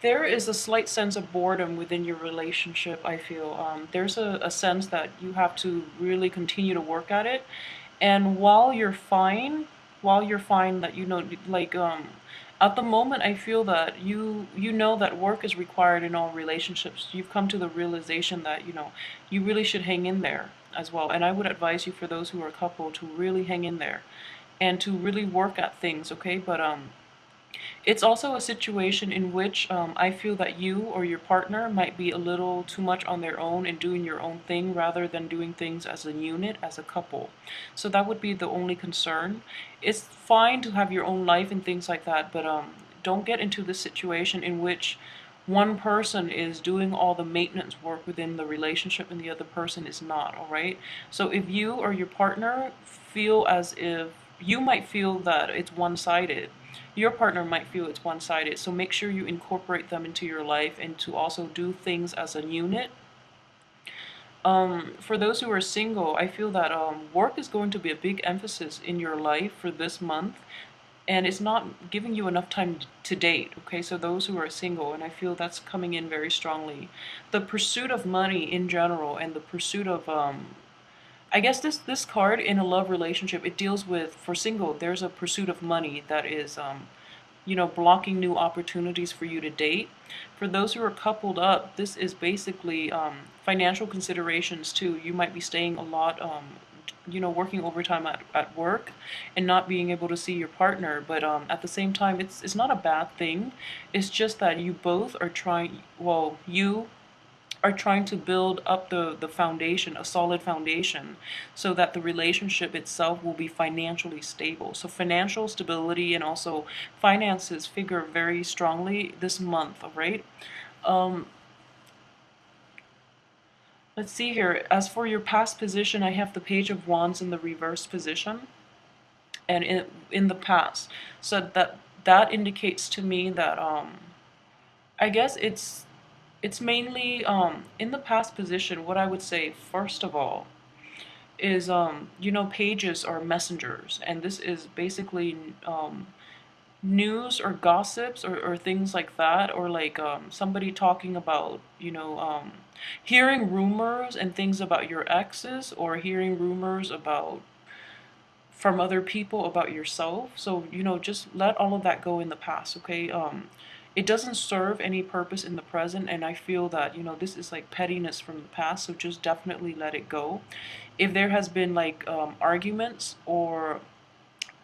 There is a slight sense of boredom within your relationship, I feel. There's a sense that you have to really continue to work at it. And while you're fine that, like, at the moment, I feel that you know that work is required in all relationships. You've come to the realization that, you really should hang in there as well. And I would advise you, for those who are a couple, to really hang in there and to really work at things, okay? But it's also a situation in which I feel that you or your partner might be a little too much on their own and doing your own thing rather than doing things as a unit, as a couple. So that would be the only concern. It's fine to have your own life and things like that, but don't get into this situation in which one person is doing all the maintenance work within the relationship and the other person is not, all right? So if you or your partner feel as if you might feel that it's one-sided, your partner might feel it's one-sided. So make sure you incorporate them into your life and to also do things as a unit. For those who are single, I feel that work is going to be a big emphasis in your life for this month, and it's not giving you enough time to date. Okay, so those who are single, and I feel that's coming in very strongly. The pursuit of money in general, and the pursuit of I guess this card in a love relationship, it deals with, for single, there's a pursuit of money that is blocking new opportunities for you to date. For those who are coupled up, this is basically financial considerations too. You might be staying a lot, working overtime at work and not being able to see your partner. But at the same time, it's not a bad thing. It's just that you both are trying, well, you are trying to build up the foundation, a solid foundation, so that the relationship itself will be financially stable. So financial stability and also finances figure very strongly this month, all right? Um, let's see here. As for your past position, I have the Page of Wands in the reverse position, and in the past. So that indicates to me that I guess it's mainly in the past position. What I would say first of all is pages are messengers, and this is basically news or gossips, or things like that, or like somebody talking about, hearing rumors and things about your exes, or hearing rumors about from other people about yourself. So, just let all of that go in the past, okay? It doesn't serve any purpose in the present, and I feel that, this is like pettiness from the past, so just definitely let it go. If there has been like arguments, or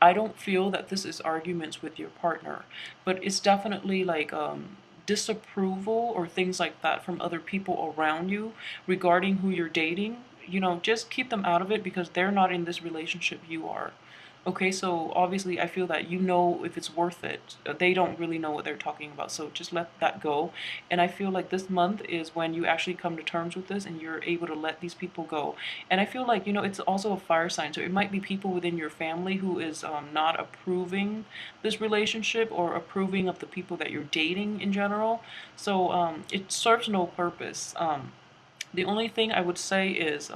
I don't feel that this is arguments with your partner, but it's definitely like disapproval or things like that from other people around you regarding who you're dating. Just keep them out of it because they're not in this relationship, you are. Okay, so obviously I feel that if it's worth it. They don't really know what they're talking about, so just let that go. And I feel like this month is when you actually come to terms with this and you're able to let these people go. And I feel like, it's also a fire sign, so it might be people within your family who is not approving this relationship or approving of the people that you're dating in general. So it serves no purpose. The only thing I would say is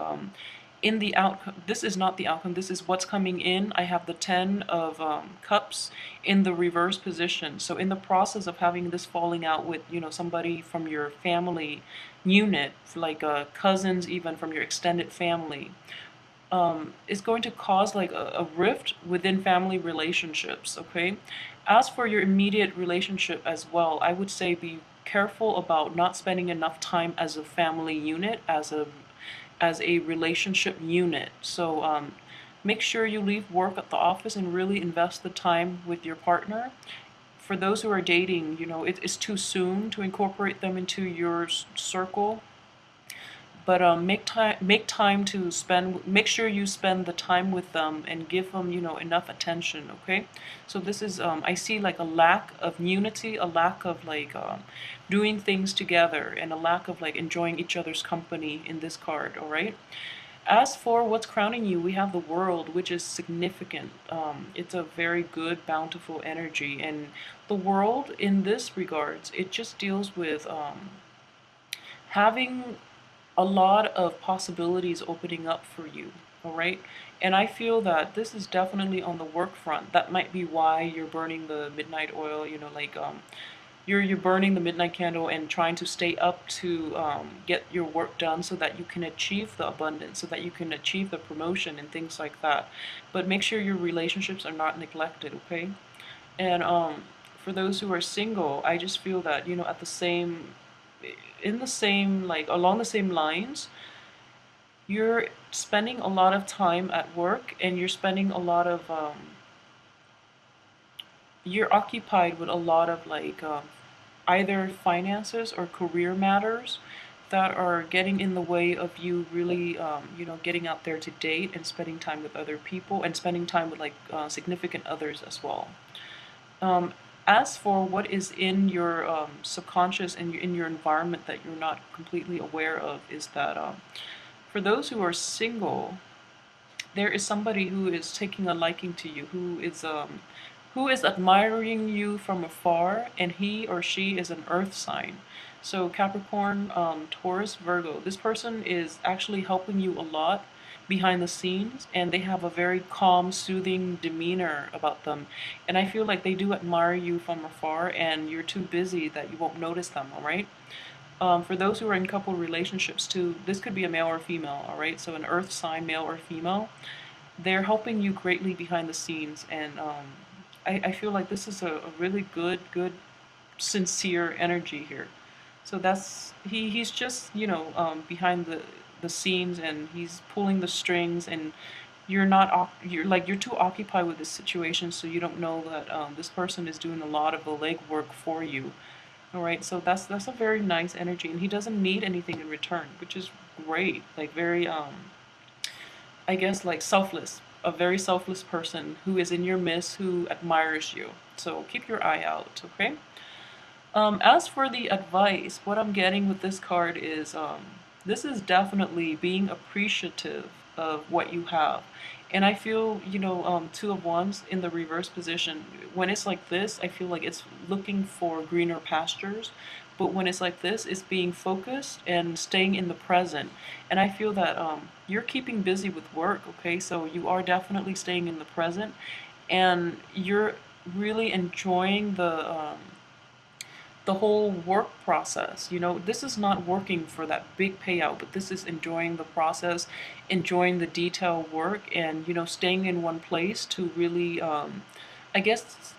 in the outcome, this is not the outcome, this is what's coming in. I have the 10 of cups in the reverse position. So in the process of having this falling out with, somebody from your family unit, like cousins, even from your extended family, is going to cause like a rift within family relationships, okay? As for your immediate relationship as well, I would say be careful about not spending enough time as a family unit, as a relationship unit. So make sure you leave work at the office and really invest the time with your partner. For those who are dating, it's too soon to incorporate them into your circle, but make time to spend, make sure you spend the time with them and give them, enough attention, okay? So this is I see like a lack of unity, a lack of like doing things together, and a lack of like enjoying each other's company in this card, all right? As for what's crowning you, we have the World, which is significant. It's a very good, bountiful energy, and the World in this regards, it just deals with having a lot of possibilities opening up for you, all right? And I feel that this is definitely on the work front. That might be why you're burning the midnight oil, like you're burning the midnight candle and trying to stay up to get your work done so that you can achieve the abundance, so that you can achieve the promotion and things like that. But make sure your relationships are not neglected, okay? And for those who are single, I just feel that, at the same, in the same, like along the same lines, you're spending a lot of time at work and you're spending a lot of, you're occupied with a lot of like either finances or career matters that are getting in the way of you really, getting out there to date and spending time with other people and spending time with like significant others as well. Um, as for what is in your subconscious and in your environment that you're not completely aware of, is that for those who are single, there is somebody who is taking a liking to you, who is admiring you from afar, and he or she is an earth sign. So Capricorn, Taurus, Virgo, this person is actually helping you a lot behind the scenes, and they have a very calm, soothing demeanor about them. And I feel like they do admire you from afar, and you're too busy that you won't notice them, all right? For those who are in couple relationships too, this could be a male or female, all right? So an earth sign, male or female, they're helping you greatly behind the scenes. And I feel like this is a really good, sincere energy here. So he's just, behind the scenes, and he's pulling the strings, and you're too occupied with this situation, so you don't know that this person is doing a lot of the legwork for you. All right, so that's a very nice energy, and he doesn't need anything in return, which is great. Like very I guess like selfless, a very selfless person who is in your midst, who admires you. So keep your eye out, okay? As for the advice, what I'm getting with this card is this is definitely being appreciative of what you have. And I feel, Two of Wands in the reverse position, when it's like this, I feel like it's looking for greener pastures. But when it's like this, it's being focused and staying in the present. And I feel that you're keeping busy with work, okay? So you are definitely staying in the present, and you're really enjoying the whole work process. This is not working for that big payout, but this is enjoying the process, enjoying the detail work, and, staying in one place to really, I guess,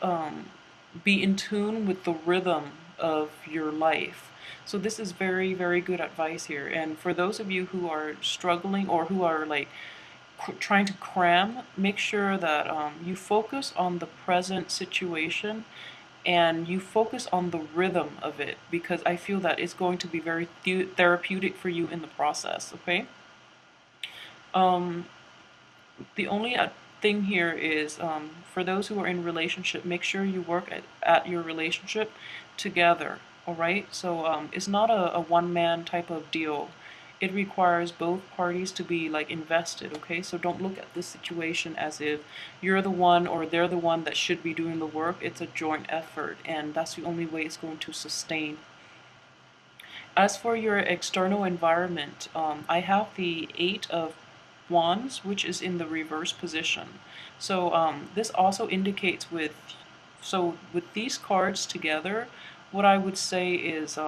be in tune with the rhythm of your life. So this is very, very good advice here. And for those of you who are struggling or who are like trying to cram, make sure that you focus on the present situation and you focus on the rhythm of it, because I feel that it's going to be very therapeutic for you in the process, okay? Um, the only thing here is for those who are in relationship, make sure you work at your relationship together, all right? So it's not a one-man type of deal. It requires both parties to be like invested, okay? So don't look at this situation as if you're the one or they're the one that should be doing the work. It's a joint effort, and that's the only way it's going to sustain. As for your external environment, I have the Eight of Wands, which is in the reverse position. So this also indicates with these cards together, what I would say is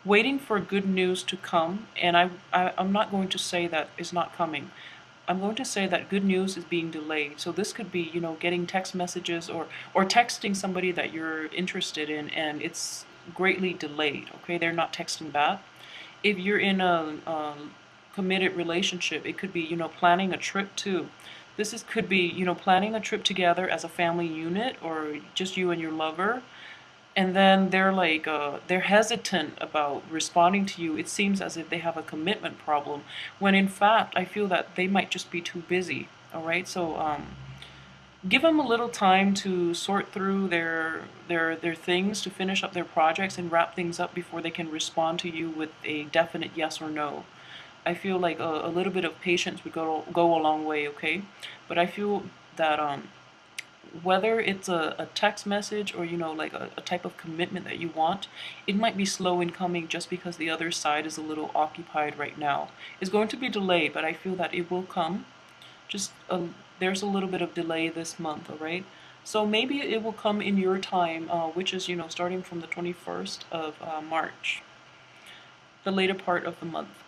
waiting for good news to come. And I'm not going to say that it's not coming. I'm going to say that good news is being delayed. So this could be, getting text messages or texting somebody that you're interested in, and it's greatly delayed. Okay, they're not texting back. If you're in a committed relationship, it could be, planning a trip too. Could be, planning a trip together as a family unit, or just you and your lover, and then they're hesitant about responding to you. It seems as if they have a commitment problem, when in fact I feel that they might just be too busy. All right, so give them a little time to sort through their things, to finish up their projects and wrap things up before they can respond to you with a definite yes or no. I feel like a little bit of patience would go a long way, okay? But I feel that whether it's a text message or, like a type of commitment that you want, it might be slow in coming just because the other side is a little occupied right now. It's going to be delayed, but I feel that it will come. Just there's a little bit of delay this month, all right? So maybe it will come in your time, which is, starting from the 21st of March, the later part of the month.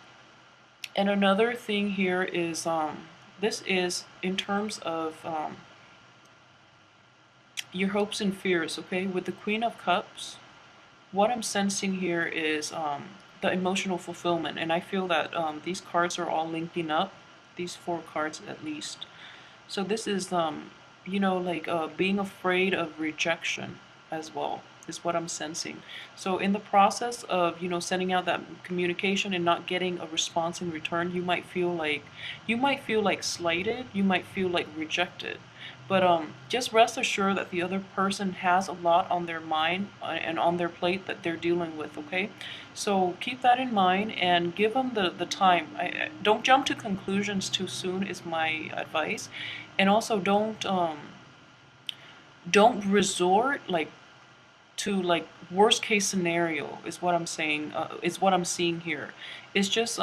And another thing here is, this is in terms of your hopes and fears, okay? With the Queen of Cups, what I'm sensing here is the emotional fulfillment. And I feel that these cards are all linking up, these four cards at least. So this is, like being afraid of rejection as well, is what I'm sensing. So in the process of, sending out that communication and not getting a response in return, you might feel like slighted, you might feel like rejected. But just rest assured that the other person has a lot on their mind and on their plate that they're dealing with, okay? So keep that in mind and give them the time. Don't jump to conclusions too soon is my advice. And also don't resort to worst case scenario is what I'm saying, is what I'm seeing here. It's just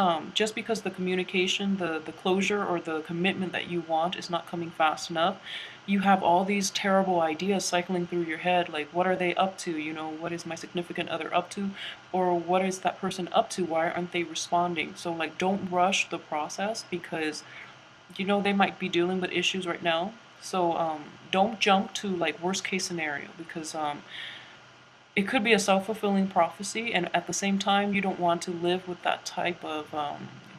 because the communication, the closure or the commitment that you want is not coming fast enough, you have all these terrible ideas cycling through your head, like what are they up to, what is my significant other up to, or what is that person up to, why aren't they responding? So don't rush the process, because they might be dealing with issues right now. So don't jump to worst case scenario, because it could be a self-fulfilling prophecy, and at the same time you don't want to live with that type of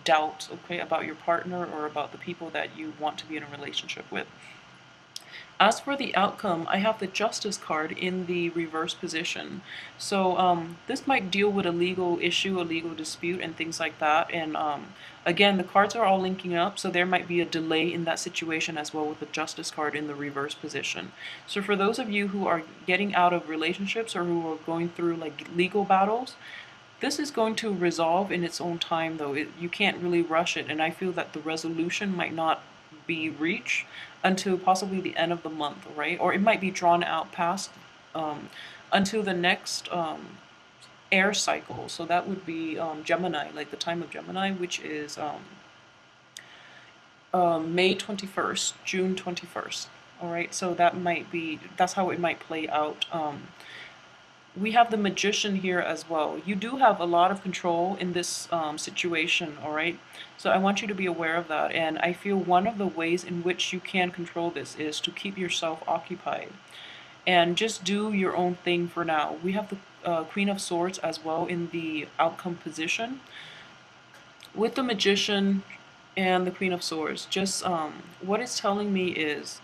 doubt, okay, about your partner or about the people that you want to be in a relationship with. As for the outcome, I have the Justice card in the reverse position. So this might deal with a legal issue, a legal dispute, and things like that. And again, the cards are all linking up, so there might be a delay in that situation as well with the Justice card in the reverse position. So for those of you who are getting out of relationships or who are going through legal battles, this is going to resolve in its own time, though. You can't really rush it, and I feel that the resolution might not be reached until possibly the end of the month, right? Or it might be drawn out past until the next air cycle. So that would be Gemini, like the time of Gemini, which is May 21st, June 21st. All right, so that's how it might play out. We have the Magician here as well. You do have a lot of control in this situation, all right? So I want you to be aware of that. And I feel one of the ways in which you can control this is to keep yourself occupied and just do your own thing for now. We have the Queen of Swords as well in the outcome position. With the Magician and the Queen of Swords, just what it's telling me is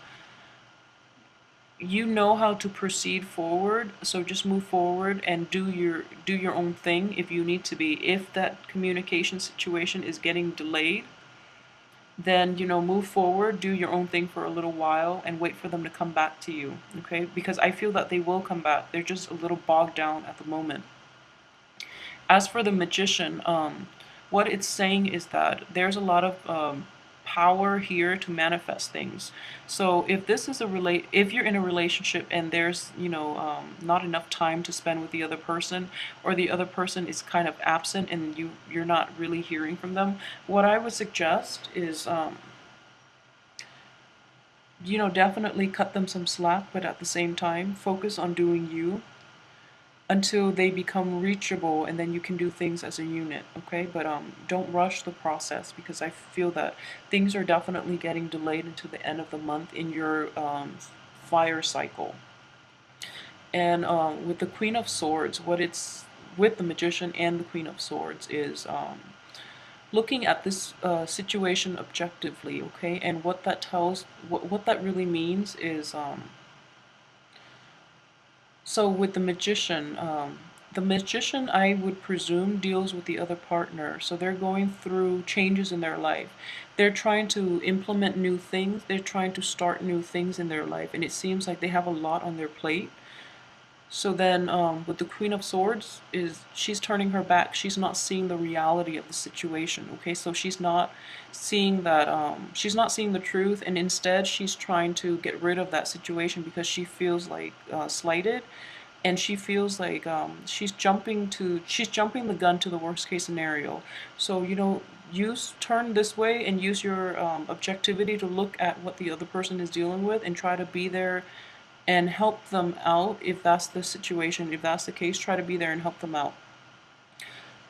you know how to proceed forward, so just move forward and do your own thing if you need to be. If that communication situation is getting delayed, then move forward, do your own thing for a little while and wait for them to come back to you, okay? Because I feel that they will come back. They're just a little bogged down at the moment. As for the Magician, what it's saying is that there's a lot of power here to manifest things. So if you're in a relationship and there's not enough time to spend with the other person, or the other person is kind of absent and you're not really hearing from them, what I would suggest is definitely cut them some slack, but at the same time focus on doing you until they become reachable, and then you can do things as a unit, okay? But don't rush the process, because I feel that things are definitely getting delayed until the end of the month in your fire cycle. And with the Queen of Swords, with the Magician and the Queen of Swords is looking at this situation objectively, okay? And what that really means is so with the magician, I would presume, deals with the other partner. So they're going through changes in their life. They're trying to implement new things. They're trying to start new things in their life. And it seems like they have a lot on their plate. So then with the Queen of Swords, she's turning her back. She's not seeing the reality of the situation, okay? So she's not seeing the truth, and instead she's trying to get rid of that situation because she feels like slighted, and she feels like she's jumping the gun to the worst case scenario. So turn this way and use your objectivity to look at what the other person is dealing with and try to be there and help them out if that's the situation. If that's the case, try to be there and help them out.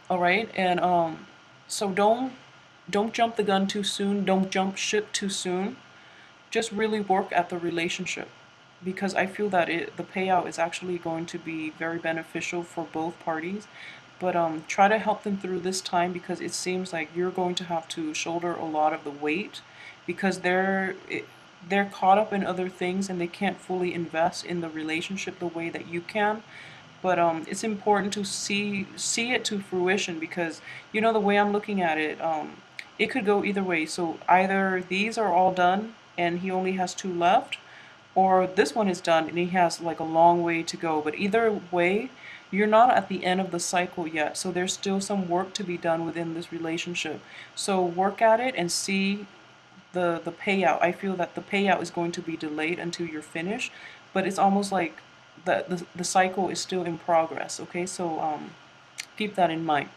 All right, and so don't jump the gun too soon. Don't jump ship too soon. Just really work at the relationship, because I feel that the payout is actually going to be very beneficial for both parties. But try to help them through this time, because it seems like you're going to have to shoulder a lot of the weight, because they're caught up in other things and they can't fully invest in the relationship the way that you can. But it's important to see it to fruition, because the way I'm looking at it, it could go either way. So either these are all done and he only has two left, or this one is done and he has like a long way to go. But either way, you're not at the end of the cycle yet. So there's still some work to be done within this relationship. So work at it and see the payout. I feel that the payout is going to be delayed until you're finished, but it's almost like the cycle is still in progress. Okay, so keep that in mind.